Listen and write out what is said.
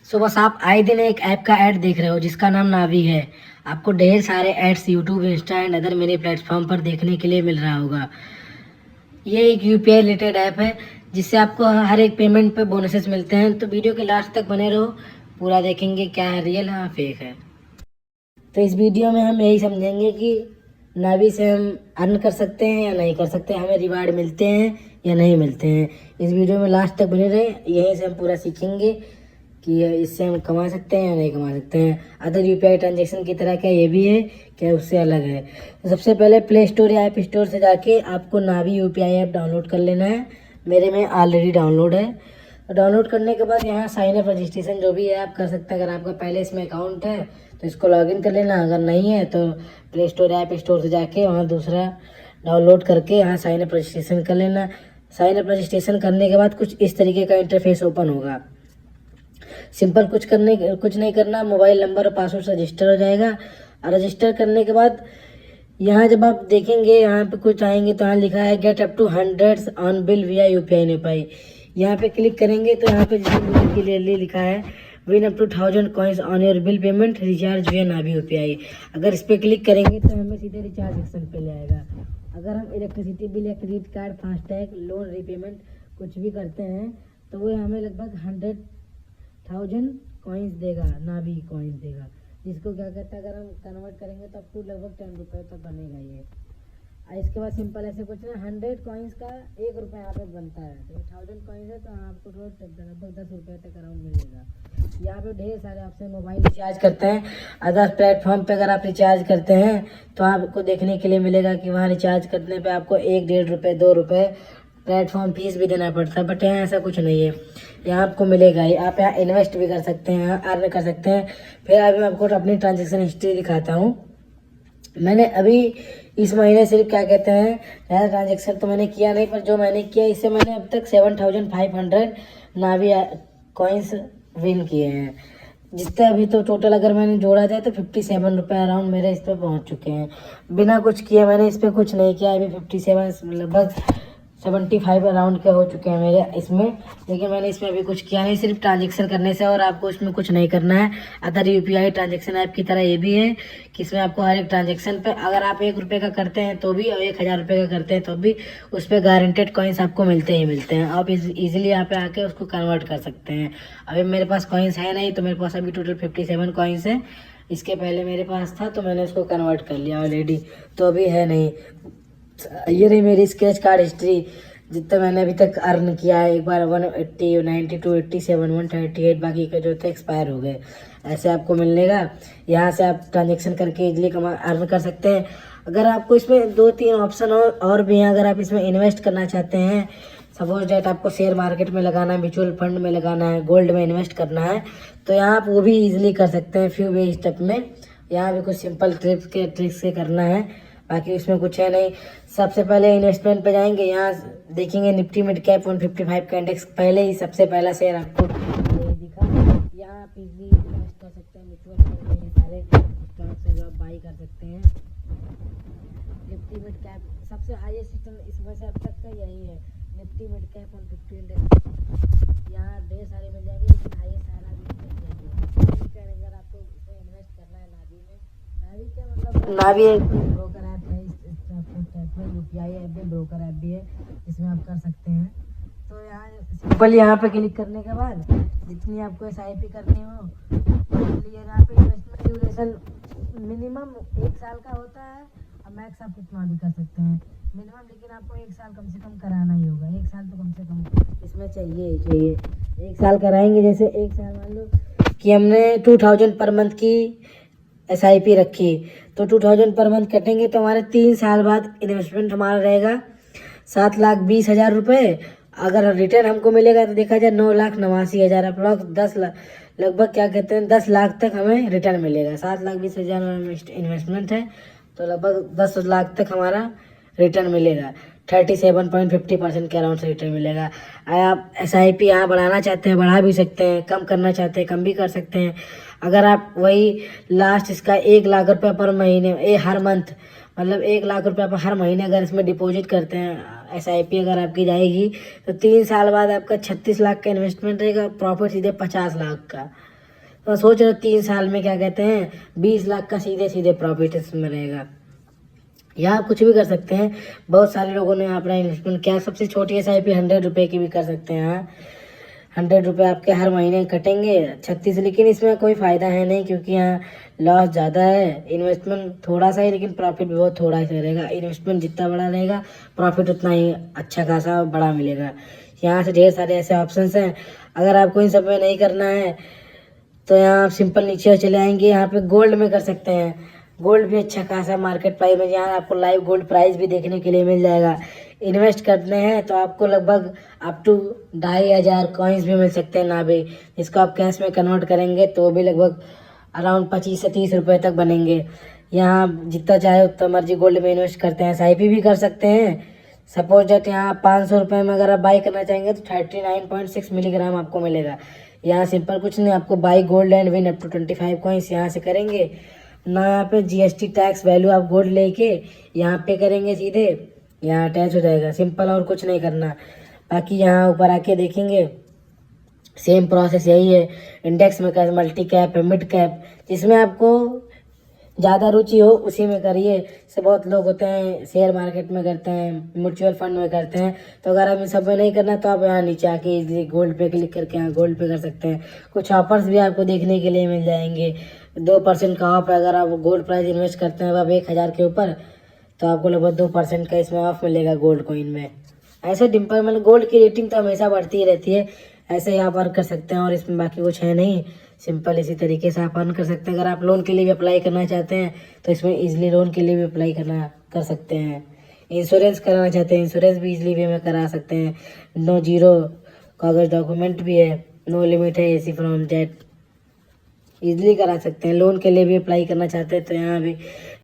सो बस आप आए दिन एक ऐप का ऐड देख रहे हो जिसका नाम नावी है। आपको ढेर सारे ads YouTube, Insta and other मेरे प्लेटफॉर्म पर देखने के लिए मिल रहा होगा। ये एक यूपीआई रिलेटेड ऐप है जिससे आपको हर एक पेमेंट पे बोनसेस मिलते हैं। तो वीडियो के लास्ट तक बने रहो, पूरा देखेंगे क्या है रियल है फेक है। तो इस वीडियो में हम यही समझेंगे कि नावी से हम अर्न कर सकते हैं या नहीं कर सकते, हमें रिवार्ड मिलते हैं या नहीं मिलते हैं। इस वीडियो में लास्ट तक बने रहे, यहीं से हम पूरा सीखेंगे कि इससे हम कमा सकते हैं या नहीं कमा सकते हैं। अदर यूपीआई ट्रांजैक्शन की तरह क्या ये भी है, क्या उससे अलग है। तो सबसे पहले प्ले स्टोर या ऐप स्टोर से जाके आपको नावी यूपीआई ऐप डाउनलोड कर लेना है। मेरे में ऑलरेडी डाउनलोड है। डाउनलोड करने के बाद यहाँ साइन अप रजिस्ट्रेशन जो भी है आप कर सकते हैं। अगर आपका पहले इसमें अकाउंट है तो इसको लॉगिन कर लेना, अगर नहीं है तो प्ले स्टोर ऐप स्टोर से जाके वहाँ दूसरा डाउनलोड करके यहाँ साइन अप रजिस्ट्रेशन कर लेना। साइन अप रजिस्ट्रेशन करने के बाद कुछ इस तरीके का इंटरफेस ओपन होगा। सिंपल कुछ नहीं करना, मोबाइल नंबर और पासवर्ड रजिस्टर हो जाएगा। और रजिस्टर करने के बाद यहाँ जब आप देखेंगे यहाँ पे कुछ आएंगे तो यहाँ लिखा है get up to 100 on bill via UPI नेपाई। यहाँ पे क्लिक करेंगे तो यहाँ पे क्लियरली लिखा है win up to 1000 coins on your bill payment recharge via Navi UPI. अगर इस पर क्लिक करेंगे तो हमें सीधे रिचार्ज सेक्शन पे ले आएगा। अगर हम इलेक्ट्रिसिटी बिल या credit card, FASTag, loan repayment कुछ भी करते हैं तो वो हमें लगभग 100,000 कॉइन्स देगा, नावी कॉइन्स देगा, जिसको क्या कहता है अगर हम कन्वर्ट करेंगे तो आपको लगभग 10 रुपये तक बनेगा ये। और इसके बाद सिंपल ऐसे कुछ ना 100 कॉइन्स का 1 रुपये यहाँ पे बनता है। तो 1000 कॉइन्स है तो आपको लगभग 10 रुपये तक अराउंड मिलेगा। यहाँ पे ढेर सारे ऑप्शन, मोबाइल रिचार्ज करते हैं, अदर प्लेटफॉर्म पे अगर आप रिचार्ज करते हैं तो आपको देखने के लिए मिलेगा कि वहाँ रिचार्ज करने पे आपको 1-1.5 रुपये, 2 रुपये प्लेटफॉर्म फीस भी देना पड़ता है। बट यहाँ ऐसा कुछ नहीं है, यहाँ आपको मिलेगा ही। आप यहाँ इन्वेस्ट भी कर सकते हैं, यहाँ अर्न कर सकते हैं। फिर अभी मैं आपको अपनी ट्रांजेक्शन हिस्ट्री दिखाता हूँ। मैंने अभी इस महीने सिर्फ क्या कहते हैं ज़्यादा ट्रांजेक्शन तो मैंने किया नहीं, पर जो मैंने किया इससे मैंने अब तक 7500 नावी कॉइन्स विन किए हैं। जितने अभी तो टोटल अगर मैंने जोड़ा जाए तो 57 रुपये अराउंड मेरे इस पर पहुँच चुके हैं बिना कुछ किए। मैंने इस पर कुछ नहीं किया, अभी 57 लगभग 75 अराउंड के हो चुके हैं मेरे इसमें। लेकिन मैंने इसमें अभी कुछ किया नहीं, सिर्फ ट्रांजेक्शन करने से, और आपको इसमें कुछ नहीं करना है। अदर यूपीआई ट्रांजेक्शन ऐप की तरह ये भी है कि इसमें आपको हर एक ट्रांजेक्शन पे अगर आप 1 रुपये का करते हैं तो भी और 1000 रुपये का करते हैं तो भी उस पर गारंटेड कॉइन्स आपको मिलते ही मिलते हैं। आप इजीली यहाँ पे आके उसको कन्वर्ट कर सकते हैं। अभी मेरे पास कॉइन्स है नहीं, तो मेरे पास अभी टोटल 57 कॉइन्स है। इसके पहले मेरे पास था तो मैंने उसको कन्वर्ट कर लिया ऑलरेडी, तो अभी है नहीं। ये रही मेरी स्क्रैच कार्ड हिस्ट्री, जितना मैंने अभी तक अर्न किया है। एक बार 180, 92, 87, 138, बाकी के जो थे एक्सपायर हो गए। ऐसे आपको मिलेगा। यहाँ से आप ट्रांजेक्शन करके इजीली अर्न कर सकते हैं। अगर आपको इसमें 2-3 ऑप्शन और भी हैं। अगर आप इसमें इन्वेस्ट करना चाहते हैं, सपोज डेट आपको शेयर मार्केट में लगाना है, म्यूचुअल फंड में लगाना है, गोल्ड में इन्वेस्ट करना है, तो यहाँ आप वो भी ईजिली कर सकते हैं फ्यू वे स्टेप में। यहाँ भी कुछ सिंपल ट्रिक्स से करना है, बाकी इसमें कुछ है नहीं। सबसे पहले इन्वेस्टमेंट पे जाएंगे, यहाँ देखेंगे निफ्टी मिड कैप 155 का इंडेक्स, पहले ही सबसे पहला शेयर आपको यही दिखा। यहाँ आप इजीली इन्वेस्ट कर सकते हैं। म्यूचुअल फंड में सारे स्टॉक्स है जो आप बाई कर सकते हैं। निफ्टी मिड कैप सबसे हाईएस्ट इसमें से अब तक का यही है, निफ्टी मिड कैप 150 इंडेक्स। यहाँ ढेर सारे मिल जाएंगे, लेकिन हाईएस्ट सारा भी अगर आपको इसमें इन्वेस्ट करना है नावी में, नावी क्या मतलब नावी ब्रोकर ऐप है, यूपीआई ऐप भी, ब्रोकर ऐप भी है, इसमें आप कर सकते हैं। तो यहाँ सिंपल यहाँ पे क्लिक करने के बाद जितनी आपको SIP करनी हो, यहाँ पे इन्वेस्टमेंट ड्यूरेशन मिनिमम 1 साल का होता है और मैक्स आप कितना भी कर सकते हैं मिनिमम, लेकिन आपको 1 साल कम से कम कराना ही होगा। 1 साल तो कम से कम इसमें चाहिए ही चाहिए। 1 साल कराएंगे, जैसे 1 साल मान लो कि हमने 2000 पर मंथ की SIP रखी, तो 2000 पर मंथ कटेंगे तो हमारे 3 साल बाद इन्वेस्टमेंट हमारा रहेगा 7,20,000 रुपये। अगर रिटर्न हमको मिलेगा तो देखा जाए 9,89,000 अप्रॉक्स 10 लाख, लगभग क्या कहते हैं 10 लाख तक हमें रिटर्न मिलेगा। 7,20,000 इन्वेस्टमेंट है तो लगभग 10 लाख तक हमारा रिटर्न मिलेगा। 37.50% के अराउंड से रिटर्न मिलेगा। आप SIP यहाँ बढ़ाना चाहते हैं बढ़ा भी सकते हैं, कम करना चाहते हैं कम भी कर सकते हैं। अगर आप वही लास्ट इसका 1 लाख रुपये पर महीने हर मंथ, मतलब 1 लाख रुपये पर हर महीने अगर इसमें डिपॉजिट करते हैं, SIP अगर आपकी जाएगी तो 3 साल बाद आपका 36 लाख का इन्वेस्टमेंट रहेगा, प्रॉफिट सीधे 50 लाख का। तो सोच रहे 3 साल में क्या कहते हैं 20 लाख का सीधे सीधे प्रॉफिट इसमें रहेगा। यहाँ आप कुछ भी कर सकते हैं। बहुत सारे लोगों ने अपना इन्वेस्टमेंट किया। सबसे छोटी SIP 100 रुपये की भी कर सकते हैं। यहाँ 100 रुपये आपके हर महीने कटेंगे 36, लेकिन इसमें कोई फ़ायदा है नहीं क्योंकि यहाँ लॉस ज़्यादा है। इन्वेस्टमेंट थोड़ा सा ही लेकिन प्रॉफिट भी बहुत थोड़ा ही रहेगा। इन्वेस्टमेंट जितना बड़ा रहेगा प्रॉफिट उतना ही अच्छा खासा बड़ा मिलेगा। यहाँ से ढेर सारे ऐसे ऑप्शंस हैं। अगर आपको इन सब में नहीं करना है तो यहाँ आप सिंपल नीचे चले आएंगे। यहाँ पे गोल्ड में कर सकते हैं। गोल्ड भी अच्छा खासा मार्केट प्राइस में, यहाँ आपको लाइव गोल्ड प्राइस भी देखने के लिए मिल जाएगा। इन्वेस्ट करने हैं तो आपको लगभग अप टू 2500 कॉइन्स भी मिल सकते हैं नाबे, जिसको आप कैश में कन्वर्ट करेंगे तो भी लगभग अराउंड 25 से 30 रुपये तक बनेंगे। यहाँ जितना चाहे उतना मर्जी गोल्ड में इन्वेस्ट करते हैं। SIP भी कर सकते हैं। सपोज डेट यहाँ 500 रुपये में अगर आप बाई करना चाहेंगे तो 39.6 मिलीग्राम आपको मिलेगा। यहाँ सिंपल कुछ नहीं, आपको buy gold and win up to 25 coins यहाँ से करेंगे ना। यहाँ पे GST टैक्स वैल्यू आप गोल्ड लेके यहाँ पे करेंगे, सीधे यहाँ अटैच हो जाएगा। सिंपल, और कुछ नहीं करना। बाकी यहाँ ऊपर आके देखेंगे सेम प्रोसेस यही है। इंडेक्स में कर, मल्टी कैप है, मिड कैप, जिसमें आपको ज़्यादा रुचि हो उसी में करिए। से बहुत लोग होते हैं शेयर मार्केट में करते हैं, म्यूचुअल फंड में करते हैं। तो अगर आप इन सब में नहीं करना तो आप यहाँ नीचे आके इजीली गोल्ड पे क्लिक करके यहाँ गोल्ड पे कर सकते हैं। कुछ ऑफर्स भी आपको देखने के लिए मिल जाएंगे। 2% का ऑफ है अगर आप गोल्ड प्राइस इन्वेस्ट करते हैं अब 1000 के ऊपर, तो आपको लगभग 2% का इसमें ऑफ मिलेगा गोल्ड कॉइन में। ऐसे डिम्पल मतलब गोल्ड की रेटिंग तो हमेशा बढ़ती ही रहती है। ऐसे ही आप अर्न कर सकते हैं और इसमें बाकी कुछ है नहीं। सिंपल इसी तरीके से आप अर्न कर सकते हैं। अगर आप लोन के लिए भी अप्लाई करना चाहते हैं तो इसमें इजीली लोन के लिए भी अप्लाई कर सकते हैं। इंश्योरेंस कराना चाहते हैं, इंश्योरेंस भी इजीली वे में करा सकते हैं। नो जीरो कागज डॉक्यूमेंट भी है, नो लिमिट है AC फ्रॉम जेट, इजीली करा सकते हैं। लोन के लिए भी अप्लाई करना चाहते हैं तो यहाँ भी